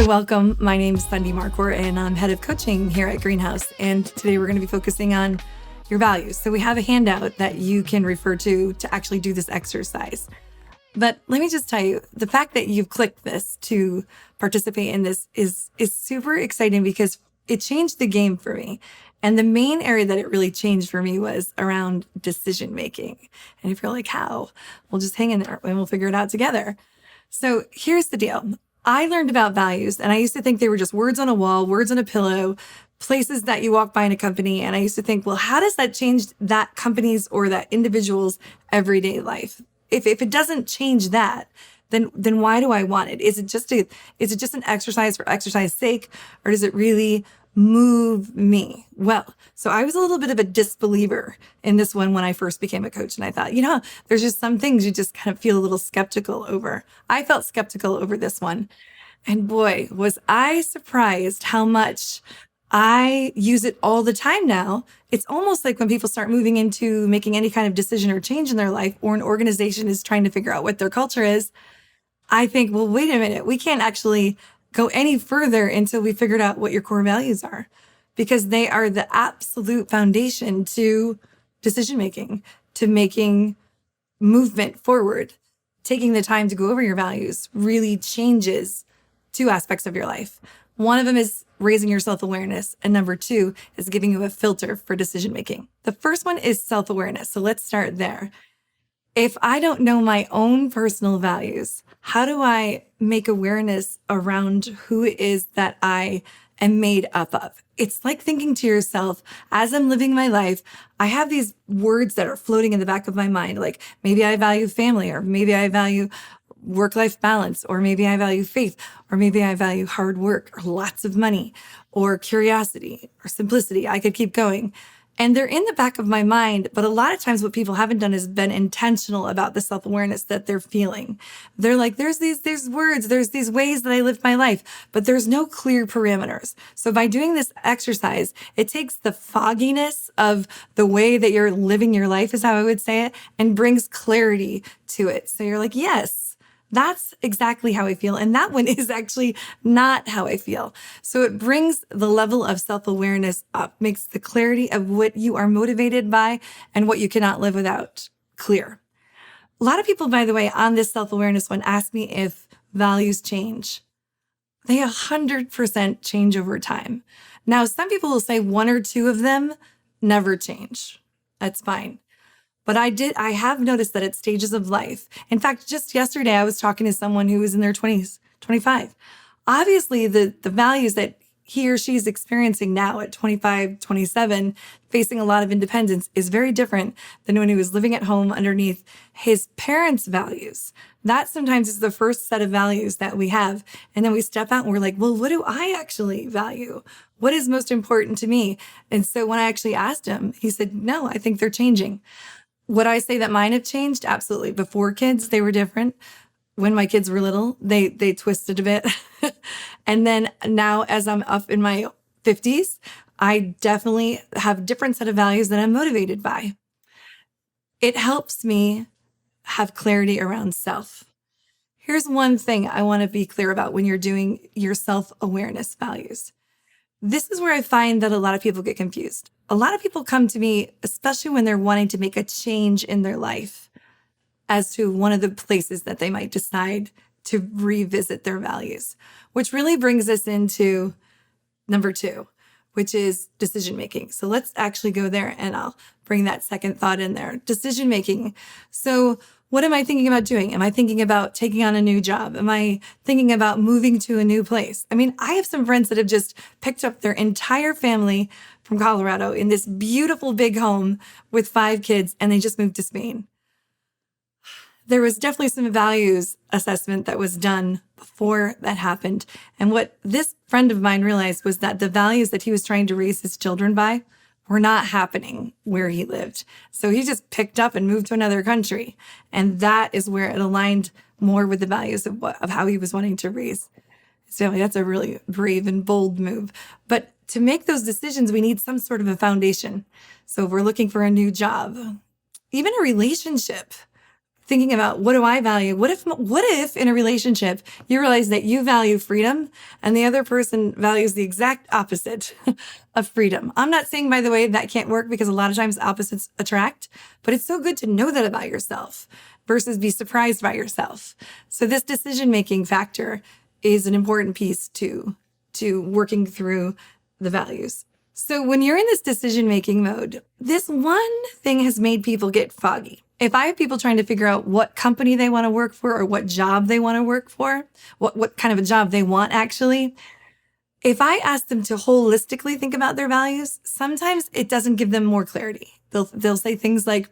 welcome. My name is Sundy Marquardt, and I'm head of coaching here at Greenhouse. And today we're going to be focusing on your values. So we have a handout that you can refer to actually do this exercise. But let me just tell you, the fact that you've clicked this to participate in this is super exciting because it changed the game for me. And the main area that it really changed for me was around decision making. And if you're like, how? We'll just hang in there and we'll figure it out together. So here's the deal. I learned about values, and I used to think they were just words on a wall, words on a pillow, places that you walk by in a company. And I used to think, well, how does that change that company's or that individual's everyday life? If it doesn't change that, then why do I want it? Is it just an exercise for exercise sake, or does it really move me? Well, so I was a little bit of a disbeliever in this one when I first became a coach. And I thought, there's just some things you just kind of feel a little skeptical over. I felt skeptical over this one. And boy, was I surprised how much I use it all the time now. It's almost like when people start moving into making any kind of decision or change in their life, or an organization is trying to figure out what their culture is, I think, well, wait a minute, we can't actually go any further until we figured out what your core values are, because they are the absolute foundation to decision making, to making movement forward. Taking the time to go over your values really changes two aspects of your life. One of them is raising your self-awareness, and number two is giving you a filter for decision making. The first one is self-awareness. So let's start there. If I don't know my own personal values, how do I make awareness around who it is that I am made up of? It's like thinking to yourself, as I'm living my life, I have these words that are floating in the back of my mind, like maybe I value family, or maybe I value work-life balance, or maybe I value faith, or maybe I value hard work, or lots of money, or curiosity, or simplicity. I could keep going. And they're in the back of my mind, but a lot of times what people haven't done is been intentional about the self-awareness that they're feeling. They're like, there's words, there's these ways that I live my life, but there's no clear parameters. So by doing this exercise, it takes the fogginess of the way that you're living your life, is how I would say it, and brings clarity to it. So you're like, yes, that's exactly how I feel. And that one is actually not how I feel. So it brings the level of self-awareness up, makes the clarity of what you are motivated by and what you cannot live without clear. A lot of people, by the way, on this self-awareness one ask me if values change. They 100% change over time. Now, some people will say one or two of them never change. That's fine. But I have noticed that at stages of life. In fact, just yesterday, I was talking to someone who was in their 20s, 25. Obviously, the values that he or she is experiencing now at 25, 27, facing a lot of independence, is very different than when he was living at home underneath his parents' values. That sometimes is the first set of values that we have. And then we step out and we're like, well, what do I actually value? What is most important to me? And so when I actually asked him, he said, no, I think they're changing. Would I say that mine have changed? Absolutely. Before kids, they were different. When my kids were little, they twisted a bit. And then now, as I'm up in my 50s, I definitely have a different set of values that I'm motivated by. It helps me have clarity around self. Here's one thing I want to be clear about when you're doing your self-awareness values. This is where I find that a lot of people get confused. A lot of people come to me, especially when they're wanting to make a change in their life, as to one of the places that they might decide to revisit their values, which really brings us into number two, which is decision making. So let's actually go there, and I'll bring that second thought in there. Decision making. So what am I thinking about doing? Am I thinking about taking on a new job? Am I thinking about moving to a new place? I mean, I have some friends that have just picked up their entire family from Colorado in this beautiful big home with 5 kids, and they just moved to Spain. There was definitely some values assessment that was done before that happened. And what this friend of mine realized was that the values that he was trying to raise his children by were not happening where he lived. So he just picked up and moved to another country. And that is where it aligned more with the values of how he was wanting to raise his family. That's a really brave and bold move. But to make those decisions, we need some sort of a foundation. So if we're looking for a new job, even a relationship, thinking about, what do I value? What if in a relationship you realize that you value freedom and the other person values the exact opposite of freedom? I'm not saying, by the way, that can't work, because a lot of times opposites attract, but it's so good to know that about yourself versus be surprised by yourself. So this decision-making factor is an important piece to working through the values. So when you're in this decision-making mode, this one thing has made people get foggy. If I have people trying to figure out what company they want to work for or what job they want to work for, what kind of a job they want actually, if I ask them to holistically think about their values, sometimes it doesn't give them more clarity. They'll say things like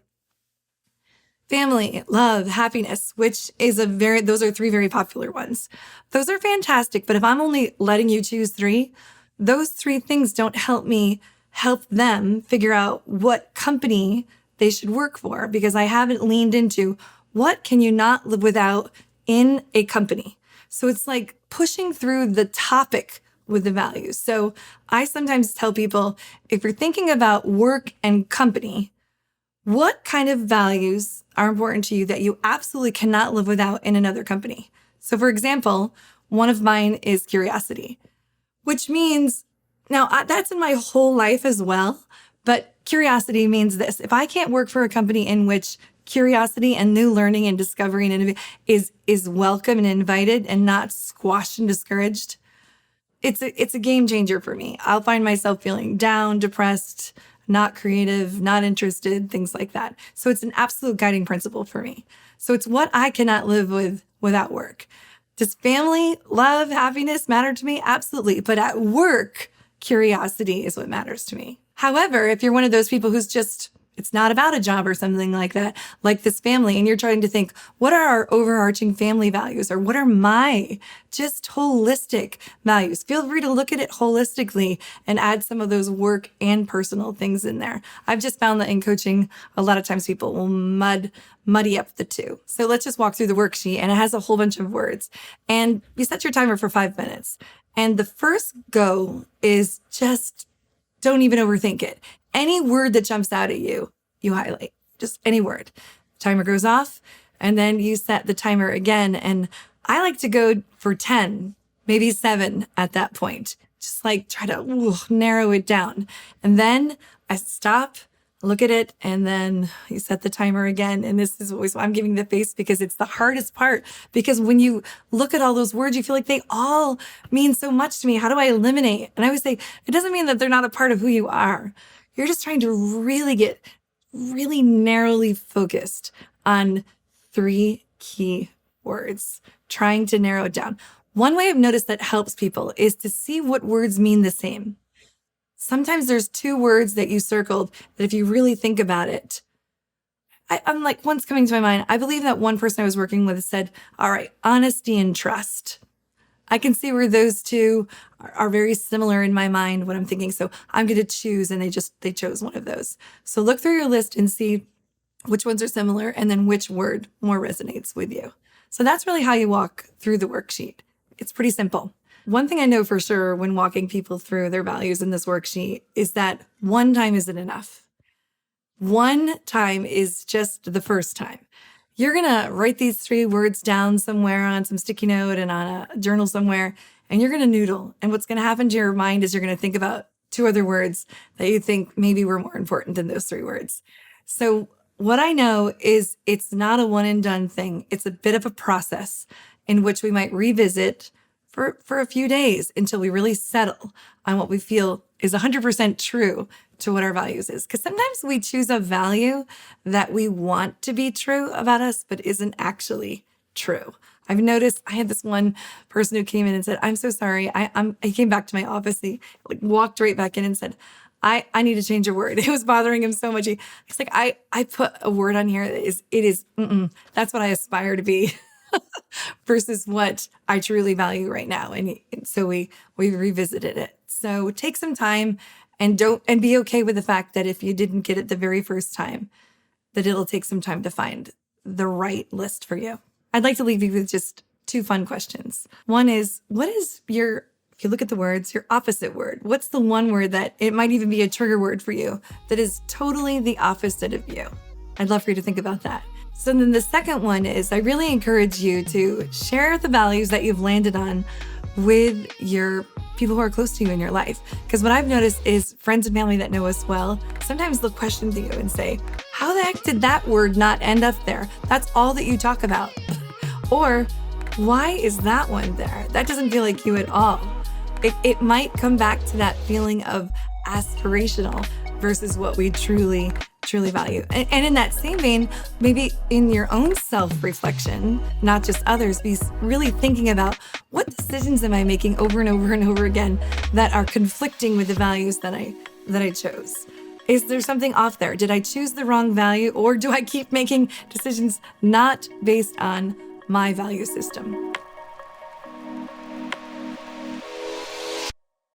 family, love, happiness, which is those are three very popular ones. Those are fantastic, but if I'm only letting you choose three, those three things don't help them figure out what company they should work for, because I haven't leaned into what can you not live without in a company. So it's like pushing through the topic with the values. So I sometimes tell people, if you're thinking about work and company, what kind of values are important to you that you absolutely cannot live without in another company? So for example, one of mine is curiosity, which means, now that's in my whole life as well, but curiosity means this: if I can't work for a company in which curiosity and new learning and discovery and is welcome and invited and not squashed and discouraged, it's a game changer for me. I'll find myself feeling down, depressed, not creative, not interested, things like that. So it's an absolute guiding principle for me. So it's what I cannot live without work. Does family, love, happiness matter to me? Absolutely. But at work, curiosity is what matters to me. However, if you're one of those people who's just, it's not about a job or something like that, like this family, and you're trying to think, what are our overarching family values, or what are my just holistic values? Feel free to look at it holistically and add some of those work and personal things in there. I've just found that in coaching, a lot of times people will muddy up the two. So let's just walk through the worksheet, and it has a whole bunch of words, and you set your timer for 5 minutes. And the first go is just don't even overthink it. Any word that jumps out at you, you highlight. Just any word. Timer goes off, and then you set the timer again. And I like to go for 10, maybe 7 at that point. Just like try to narrow it down. And then I stop, look at it, and then you set the timer again. And this is always why I'm giving the face, because it's the hardest part. Because when you look at all those words, you feel like they all mean so much to me. How do I eliminate? And I always say, it doesn't mean that they're not a part of who you are. You're just trying to really get really narrowly focused on 3 key words, trying to narrow it down. One way I've noticed that helps people is to see what words mean the same. Sometimes there's 2 words that you circled that if you really think about it, I'm like, one's coming to my mind. I believe that one person I was working with said, all right, honesty and trust. I can see where those 2 are very similar in my mind when I'm thinking. So I'm going to choose, and they chose one of those. So look through your list and see which ones are similar, and then which word more resonates with you. So that's really how you walk through the worksheet. It's pretty simple. One thing I know for sure when walking people through their values in this worksheet is that one time isn't enough. One time is just the first time. You're going to write these 3 words down somewhere on some sticky note and on a journal somewhere, and you're going to noodle. And what's going to happen to your mind is you're going to think about 2 other words that you think maybe were more important than those 3 words. So what I know is it's not a one and done thing. It's a bit of a process in which we might revisit for a few days until we really settle on what we feel is 100% true to what our values is. Because sometimes we choose a value that we want to be true about us, but isn't actually true. I've noticed I had this one person who came in and said, I'm so sorry. I came back to my office. He walked right back in and said, I need to change a word. It was bothering him so much. He's like, I put a word on here that that's what I aspire to be. Versus what I truly value right now. And so we revisited it. So take some time and be okay with the fact that if you didn't get it the very first time, that it'll take some time to find the right list for you. I'd like to leave you with just 2 fun questions. One is, what is if you look at the words, your opposite word? What's the one word that it might even be a trigger word for you that is totally the opposite of you? I'd love for you to think about that. So then the second one is I really encourage you to share the values that you've landed on with your people who are close to you in your life. Because what I've noticed is friends and family that know us well, sometimes they'll question you and say, how the heck did that word not end up there? That's all that you talk about. Or why is that one there? That doesn't feel like you at all. It might come back to that feeling of aspirational versus what we truly value. And in that same vein, maybe in your own self-reflection, not just others, be really thinking about what decisions am I making over and over and over again that are conflicting with the values that I chose. Is there something off there? Did I choose the wrong value, or do I keep making decisions not based on my value system?